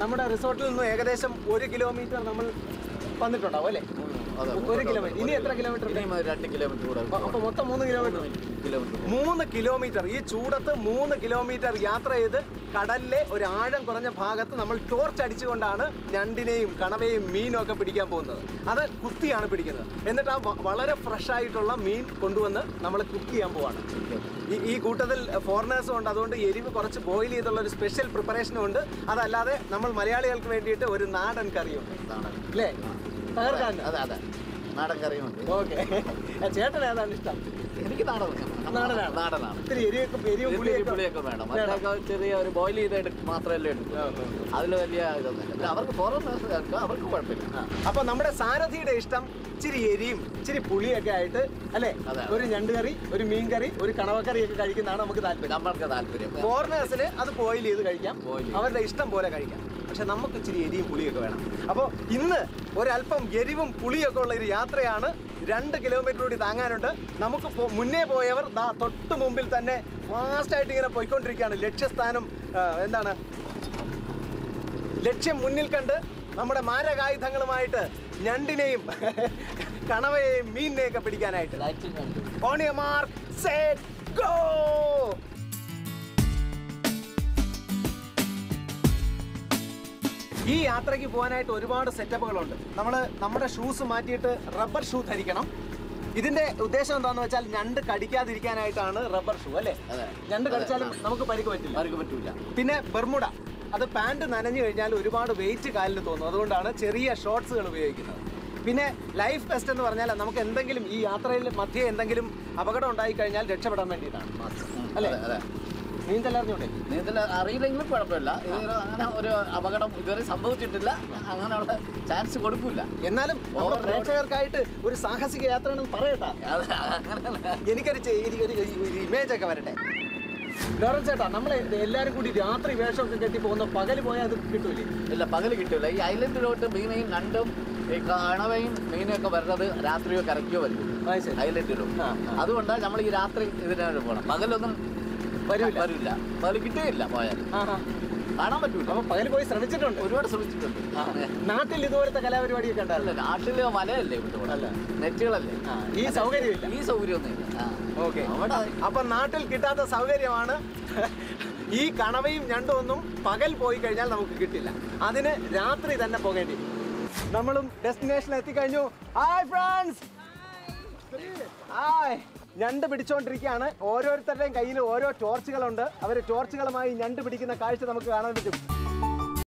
നമ്മുടെ റിസോർട്ടിൽ നിന്ന് ഏകദേശം 1 കിലോമീറ്റർ നമ്മൾ വന്നിട്ടുണ്ടാവും അല്ലേ? 1 കിലോമീറ്റർ. ഇനി എത്ര കിലോമീറ്റർ? 2 കിലോമീറ്റർ കൂടെ. അപ്പൊ മൊത്തം 3 കിലോമീറ്റർ. 3 കിലോമീറ്റർ. ഈ ചൂടത്ത് 3 കിലോമീറ്റർ യാത്ര ചെയ്ത് കടലിലെ ഒരു ആഴം കുറഞ്ഞ ഭാഗത്ത് നമ്മൾ ടോർച്ച് അടിച്ചുകൊണ്ടാണ് ഞണ്ടിനെയും കണവയും മീനും ഒക്കെ പിടിക്കാൻ പോകുന്നത്. അത് കുത്തിയാണ് പിടിക്കുന്നത്. എന്നിട്ട് ആ വളരെ ഫ്രഷ് ആയിട്ടുള്ള മീൻ കൊണ്ടുവന്ന് നമ്മൾ കുക്ക് ചെയ്യാൻ പോവാണ്. ഈ കൂട്ടത്തിൽ ഫോറിനേഴ്സും ഉണ്ട്. അതുകൊണ്ട് എരിവ് കുറച്ച് ബോയിൽ ചെയ്തുള്ള ഒരു സ്പെഷ്യൽ പ്രിപ്പറേഷനും ഉണ്ട്. അതല്ലാതെ നമ്മൾ മലയാളികൾക്ക് വേണ്ടിയിട്ട് ഒരു നാടൻ കറിയുണ്ട് അല്ലേ? അതെ, നാടൻ കറിയുണ്ട്. ഓക്കെ. ചേട്ടൻ ഏതാണ് ഇഷ്ടം? എനിക്ക് നാടനാണ്. ഇത്തിരി എരിവും പുളിയൊക്കെ വേണം. അതൊക്കെ ചെറിയ ഒരു ബോയിൽ ചെയ്ത് മാത്രമല്ലേ എടുക്കും. അതിൽ വലിയ ഇതൊന്നുമില്ല. അവർക്ക് ഫോറിനേഴ്സ് അവർക്ക് കുഴപ്പമില്ല. അപ്പൊ നമ്മുടെ സാരഥിയുടെ ഇഷ്ടം ഇച്ചിരി എരിയും ഇച്ചിരി പുളിയൊക്കെ ആയിട്ട് അല്ലേ? ഒരു ഞണ്ട് കറി, ഒരു മീൻ കറി, ഒരു കണവക്കറി ഒക്കെ കഴിക്കുന്നതാണ് നമുക്ക് താല്പര്യം. ഫോറിനേഴ്സിന് അത് ബോയിൽ ചെയ്ത് കഴിക്കാം, അവരുടെ ഇഷ്ടം പോലെ കഴിക്കാം. പക്ഷെ നമുക്ക് ഇച്ചിരി എരിയും പുളിയൊക്കെ വേണം. അപ്പോൾ ഇന്ന് ഒരല്പം എരിവും പുളിയൊക്കെ ഉള്ള ഒരു യാത്രയാണ്. 2 കിലോമീറ്റർ കൂടി താങ്ങാനുണ്ട്. നമുക്ക് മുന്നേ പോയവർ തൊട്ട് മുമ്പിൽ തന്നെ ഫാസ്റ്റായിട്ട് ഇങ്ങനെ പോയിക്കൊണ്ടിരിക്കുകയാണ്. ലക്ഷ്യസ്ഥാനം ലക്ഷ്യം മുന്നിൽ കണ്ട് നമ്മുടെ മാരകായുധങ്ങളുമായിട്ട് ഞണ്ടിനെയും കണവയെയും മീനിനെയൊക്കെ പിടിക്കാനായിട്ട്. On your mark, set, go! ഈ യാത്രയ്ക്ക് പോകാനായിട്ട് ഒരുപാട് സെറ്റപ്പുകളുണ്ട്. നമ്മുടെ ഷൂസ് മാറ്റിയിട്ട് റബ്ബർ ഷൂ ധരിക്കണം. ഇതിന്റെ ഉദ്ദേശം എന്താണെന്ന് വെച്ചാൽ ഞണ്ട് കടിക്കാതിരിക്കാനായിട്ടാണ് റബ്ബർ ഷൂ അല്ലേ? ഞണ്ട് കടിച്ചാലും നമുക്ക് പരിക്ക് പറ്റില്ല. പിന്നെ ബെർമുഡ, അത് പാൻറ് നനഞ്ഞു കഴിഞ്ഞാൽ ഒരുപാട് വെയിറ്റ് കാലിന് തോന്നും. അതുകൊണ്ടാണ് ചെറിയ ഷോർട്സുകൾ ഉപയോഗിക്കുന്നത്. പിന്നെ ലൈഫ് വെസ്റ്റ് എന്ന് പറഞ്ഞാൽ നമുക്ക് എന്തെങ്കിലും ഈ യാത്രയിൽ മധ്യേ എന്തെങ്കിലും അപകടം ഉണ്ടായി കഴിഞ്ഞാൽ രക്ഷപ്പെടാൻ വേണ്ടിയിട്ടാണ് അല്ലേ? നീന്തൽ അറിയില്ലെങ്കിലും കുഴപ്പമില്ല. അങ്ങനെ ഒരു അപകടം ഇതുവരെ സംഭവിച്ചിട്ടില്ല. അങ്ങനെയുള്ള ചാൻസ് കൊടുക്കില്ല. എന്നാലും പ്രേക്ഷകർക്കായിട്ട് ഒരു സാഹസിക യാത്രയാണെന്ന് പറയട്ടെ. എനിക്കൊരു ഇമേജ് ഒക്കെ വരട്ടെ. ലോറൻസ് ചേട്ടാ, നമ്മൾ എല്ലാവരും കൂടി രാത്രി വേഷമൊക്കെ കെട്ടി പോകുന്ന പകല് പോയാൽ അത് കിട്ടൂലേ? ഇല്ല, പകല് കിട്ടില്ല. ഈ ഐലൻഡിലോട്ട് മീനയും ഞണ്ടും ഈ കണവയും മീനും ഒക്കെ വരുന്നത് രാത്രിയോ കരയ്ക്കോ വരും ഐലൻഡിലും. അതുകൊണ്ടാണ് നമ്മൾ ഈ രാത്രി ഇതിനായിട്ട് പോകണം. പകലൊന്നും വരില്ല, പകല് കിട്ടുകയില്ല. പോയാൽ കാണാൻ പറ്റൂല. അപ്പൊ പകൽ പോയി ശ്രമിച്ചിട്ടുണ്ട്, ഒരുപാട് ശ്രമിച്ചിട്ടുണ്ട്. നാട്ടിൽ ഇതുപോലത്തെ കലാപരിപാടിയൊക്കെ ഉണ്ടാവില്ല. നാട്ടില് മലയല്ലേ, നെറ്റുകളല്ലേ, ഈ സൗകര്യമില്ല. ഈ സൗകര്യമൊന്നുമില്ല. ഓക്കെ. അപ്പൊ നാട്ടിൽ കിട്ടാത്ത സൗകര്യമാണ് ഈ കണവയും ഞണ്ടും ഒന്നും പകൽ പോയി കഴിഞ്ഞാൽ നമുക്ക് കിട്ടില്ല. അതിന് രാത്രി തന്നെ പോകേണ്ടി വരും. നമ്മളും ഡെസ്റ്റിനേഷനിൽ എത്തിക്കഴിഞ്ഞു. Hi friends, hi. ഞണ്ട് പിടിച്ചുകൊണ്ടിരിക്കുകയാണ്. ഓരോരുത്തരുടെയും കയ്യിൽ ഓരോ ടോർച്ചുകളുണ്ട്. അവർ ടോർച്ചുകളുമായി ഞണ്ട് പിടിക്കുന്ന കാഴ്ച നമുക്ക് കാണാൻ പറ്റും.